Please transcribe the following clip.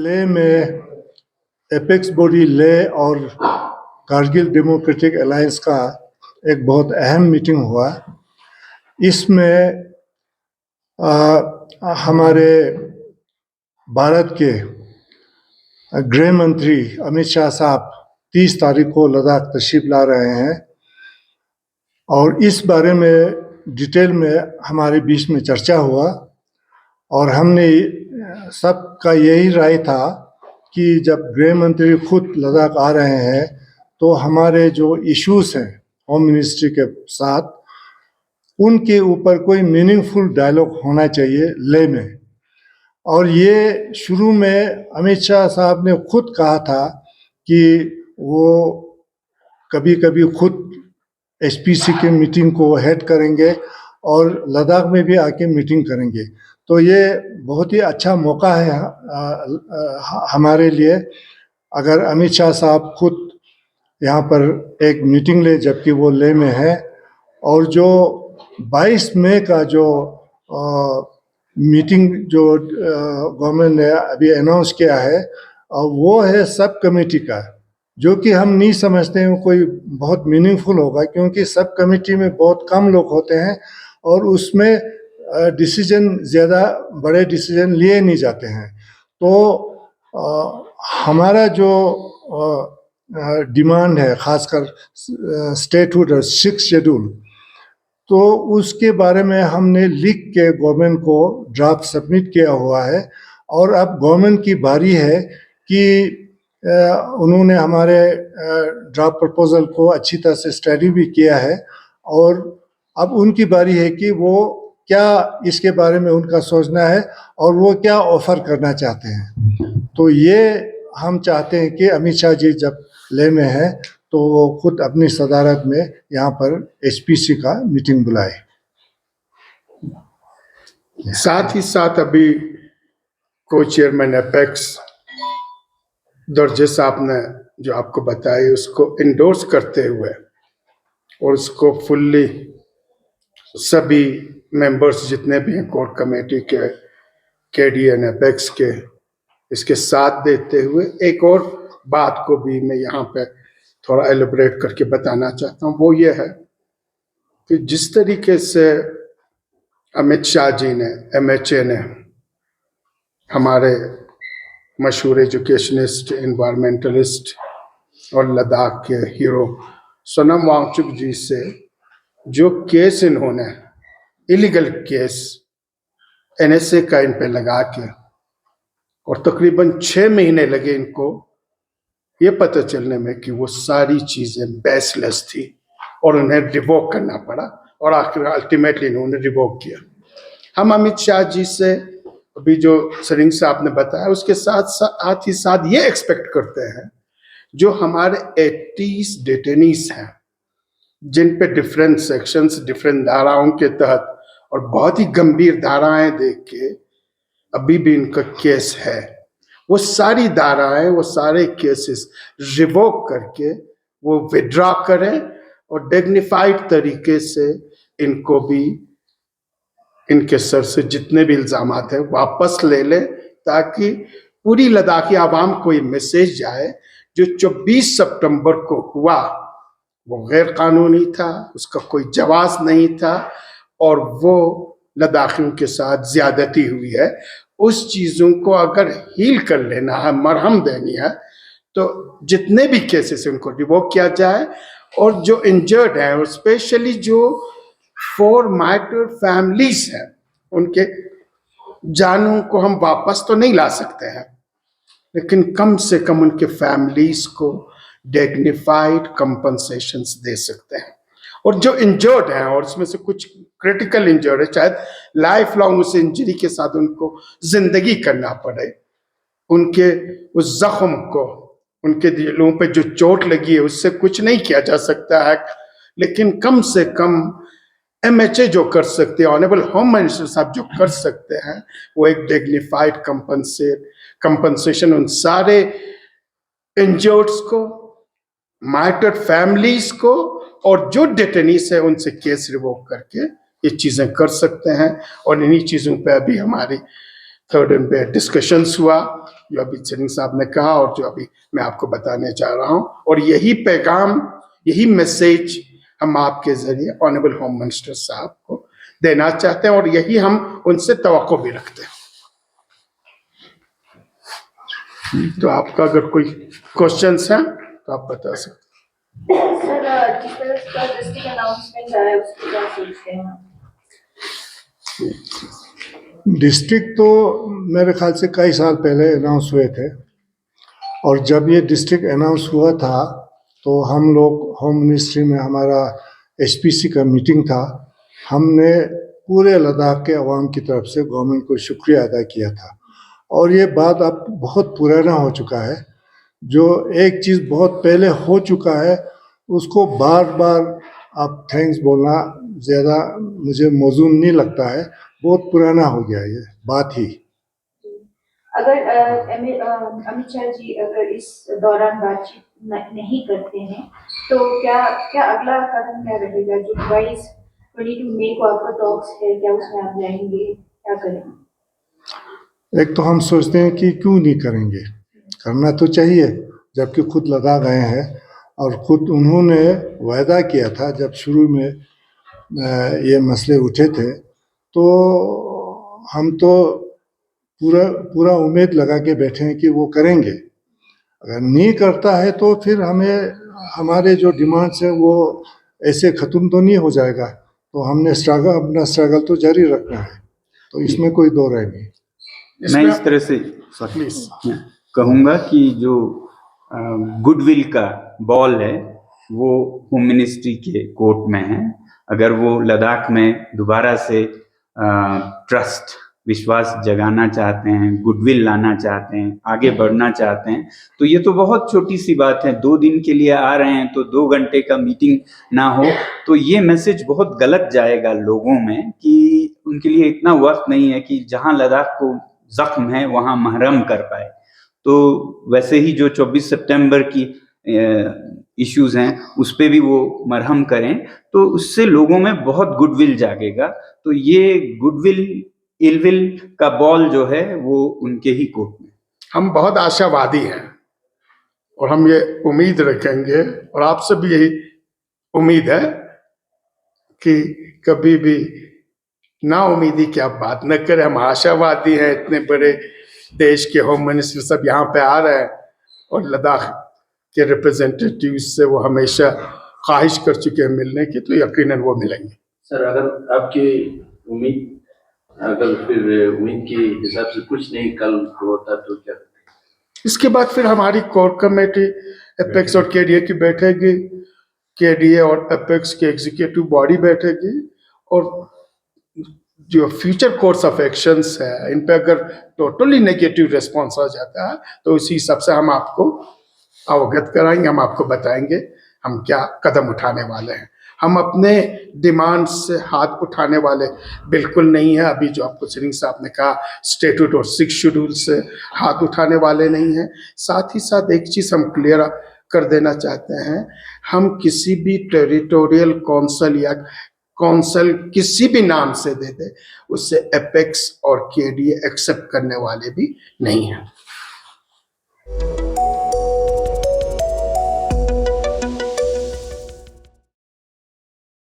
लेह में apex body Leh और Kargil democratic alliance का एक बहुत अहम मीटिंग हुआ। इसमें हमारे भारत के गृह मंत्री अमित शाह साहब 30 तारीख को लद्दाख तशरीफ ला रहे हैं और इस बारे में डिटेल में हमारे बीच में चर्चा हुआ और हमने सबका यही राय था कि जब गृह मंत्री खुद लद्दाख आ रहे हैं तो हमारे जो इश्यूज हैं होम मिनिस्ट्री के साथ उनके ऊपर कोई मीनिंगफुल डायलॉग होना चाहिए लेह में। और ये शुरू में अमित शाह साहब ने खुद कहा था कि वो कभी कभी खुद एसपीसी के मीटिंग को हेड करेंगे और लद्दाख में भी आके मीटिंग करेंगे। तो ये बहुत ही अच्छा मौका है हमारे लिए अगर अमित शाह साहब खुद यहाँ पर एक मीटिंग ले जबकि वो लेह में है। और जो 22 मई का जो मीटिंग जो गवर्नमेंट ने अभी अनाउंस किया है वो है सब कमेटी का, जो कि हम नहीं समझते हैं कोई बहुत मीनिंगफुल होगा क्योंकि सब कमेटी में बहुत कम लोग होते हैं और उसमें डिसीजन ज़्यादा बड़े डिसीजन लिए नहीं जाते हैं। तो हमारा जो डिमांड है खासकर स्टेटहुड और 6 शेड्यूल, तो उसके बारे में हमने लिख के गवर्नमेंट को ड्राफ्ट सबमिट किया हुआ है और अब गवर्नमेंट की बारी है कि उन्होंने हमारे ड्राफ्ट प्रपोजल को अच्छी तरह से स्टडी भी किया है और अब उनकी बारी है कि वो क्या इसके बारे में उनका सोचना है और वो क्या ऑफर करना चाहते हैं। तो ये हम चाहते हैं कि अमित शाह जी जब लेह में है तो वो खुद अपनी सदारत में यहाँ पर एसपीसी का मीटिंग बुलाए। साथ ही साथ अभी को चेयरमैन एपेक्स दर्जे साहब ने जो आपको बताया उसको इंडोर्स करते हुए और उसको फुल्ली सभी मेंबर्स जितने भी हैं कोर कमेटी के केडीएन एपेक्स के इसके साथ देते हुए एक और बात को भी मैं यहाँ पे थोड़ा एलिब्रेट करके बताना चाहता हूँ। वो ये है कि जिस तरीके से अमित शाह जी ने एमएचए ने हमारे मशहूर एजुकेशनिस्ट एनवायरमेंटलिस्ट और लद्दाख के हीरो सोनम वांगचुक जी से जो केस इन्होंने इलीगल केस एनएसए का इन पे लगा के और तकरीबन 6 महीने लगे इनको ये पता चलने में कि वो सारी चीजें बेसलेस थी और उन्हें रिवोक करना पड़ा और आखिर अल्टीमेटली इन्होंने रिवोक किया। हम अमित शाह जी से अभी जो सरिंग साहब ने बताया उसके साथ ही साथ ये एक्सपेक्ट करते हैं जो हमारे 80 डिटेनीज हैं जिन पे डिफरेंट सेक्शंस डिफरेंट धाराओं के तहत और बहुत ही गंभीर धाराएं देख के अभी भी इनका केस है, वो सारी धाराएं वो सारे केसेस रिवोक करके वो विड्रॉ करें और डिग्निफाइड तरीके से इनको भी इनके सर से जितने भी इल्जामात हैं वापस ले लें ताकि पूरी लद्दाखी आवाम को ये मैसेज जाए जो 24 सितंबर को हुआ वो गैर कानूनी था, उसका कोई जवाब नहीं था और वो लद्दाखियों के साथ ज्यादती हुई है। उस चीजों को अगर हील कर लेना है, मरहम देनी है, तो जितने भी केसेस उनको रिवोक किया जाए और जो इंजर्ड है और स्पेशली जो 4 मार्टिर फैमिलीज हैं उनके जानों को हम वापस तो नहीं ला सकते हैं लेकिन कम से कम उनके फैमिलीज को डिग्निफाइड कंपनसेशंस दे सकते हैं। और जो इंजर्ड हैं और उसमें से कुछ क्रिटिकल इंजर्ड है, शायद लाइफ लॉन्ग उस इंजरी के साथ उनको जिंदगी करना पड़े, उनके उस जख्म को उनके दिलों पे जो चोट लगी है उससे कुछ नहीं किया जा सकता है लेकिन कम से कम एमएचए जो कर सकते हैं, ऑनरेबल होम मिनिस्टर साहब जो कर सकते हैं वो एक डिग्निफाइड कंपनसेशन उन सारे इंजर्ड्स को, मार्टर्ड फैमिलीज को और जो डिटेनीज है उनसे केस रिवोक करके ये चीजें कर सकते हैं। और इन्हीं चीजों पे अभी हमारी 3rd पे डिस्कशंस हुआ जो अभी सिंह साहब ने कहा और जो अभी मैं आपको बताने चाह रहा हूं, और यही पैगाम, यही मैसेज हम आपके जरिए ऑनरेबल होम मिनिस्टर साहब को देना चाहते हैं और यही हम उनसे तवक्को भी रखते हैं। तो आपका अगर कोई क्वेश्चंस हैं तो आप बता सकते हैं। सर, जिस तरह का डिस्ट्रिक्ट अनाउंसमेंट आया है उसको क्या सोचते हैं? डिस्ट्रिक्ट तो मेरे ख्याल से कई साल पहले अनाउंस हुए थे, और जब ये डिस्ट्रिक्ट अनाउंस हुआ था तो हम लोग होम मिनिस्ट्री में हमारा एचपीसी का मीटिंग था। हमने पूरे लद्दाख के अवाम की तरफ से गवर्नमेंट को शुक्रिया अदा किया था, और ये बात अब बहुत पुराना हो चुका है। जो एक चीज़ बहुत पहले हो चुका है उसको बार बार अब थैंक्स बोलना ज़्यादा मुझे मौजूद नहीं लगता है, बहुत पुराना हो गया ये बात ही। अगर अमित शाह जी अगर इस दौरान बातचीत नहीं करते हैं तो क्या क्या अगला कदम क्या रहेगा? जो 22 मई को आपका टॉक्स है, क्या उसमें आप जाएंगे, क्या करेंगे? एक तो हम सोचते हैं कि क्यों नहीं करेंगे, करना तो चाहिए, जबकि खुद लद्दाख गए हैं और खुद उन्होंने वायदा किया था जब शुरू में ये मसले उठे थे, तो हम तो पूरा उम्मीद लगा के बैठे हैं कि वो करेंगे। अगर नहीं करता है तो फिर हमें हमारे जो डिमांड्स हैं वो ऐसे ख़त्म तो नहीं हो जाएगा, तो हमने अपना स्ट्रगल तो जारी रखना है, तो इसमें कोई दो राय नहीं। मैं इस तरह से कहूँगा कि जो गुडविल का बॉल है वो होम मिनिस्ट्री के कोर्ट में है। अगर वो लद्दाख में दोबारा से ट्रस्ट, विश्वास जगाना चाहते हैं, गुडविल लाना चाहते हैं, आगे बढ़ना चाहते हैं, तो ये तो बहुत छोटी सी बात है। 2 दिन के लिए आ रहे हैं तो 2 घंटे का मीटिंग ना हो तो ये मैसेज बहुत गलत जाएगा लोगों में कि उनके लिए इतना वक्त नहीं है कि जहां लद्दाख को जख्म है वहां महरम कर पाए। तो वैसे ही जो 24 सितंबर की इश्यूज हैं उस पे भी वो मरहम करें तो उससे लोगों में बहुत गुडविल जागेगा। तो ये गुडविल इलविल का बॉल जो है वो उनके ही कोर्ट में। हम बहुत आशावादी हैं और हम ये उम्मीद रखेंगे और आपसे भी यही उम्मीद है कि कभी भी ना उम्मीदी की आप बात न करें। हम आशावादी हैं, इतने बड़े देश के होम मिनिस्टर सब यहाँ पे आ रहे हैं और लद्दाख के रिप्रेजेंटेटिव से वो हमेशा ख्वाहिश कर चुके हैं मिलने की, तो यकीनन वो मिलेंगे। सर, अगर आपकी उम्मीद, अगर फिर उम्मीद के हिसाब से कुछ नहीं कल होता तो क्या? इसके बाद फिर हमारी कोर कमेटी एपेक्स और केडीए की बैठेगी, केडीए और एपेक्स की एग्जीक्यूटिव बॉडी बैठेगी और जो फ्यूचर कोर्स ऑफ एक्शंस है इन पे अगर टोटली नेगेटिव रिस्पॉन्स आ जाता है तो उसी हिसाब से हम आपको अवगत कराएंगे, हम आपको बताएंगे हम क्या कदम उठाने वाले हैं। हम अपने डिमांड से हाथ उठाने वाले बिल्कुल नहीं है। अभी जो आपको सिंह साहब ने कहा स्टेट्यूट और 6 शेड्यूल से हाथ उठाने वाले नहीं हैं। साथ ही साथ एक चीज़ हम क्लियर कर देना चाहते हैं, हम किसी भी टेरिटोरियल काउंसिल या काउंसिल किसी भी नाम से दे दे उससे एपेक्स और केडीए एक्सेप्ट करने वाले भी नहीं हैं।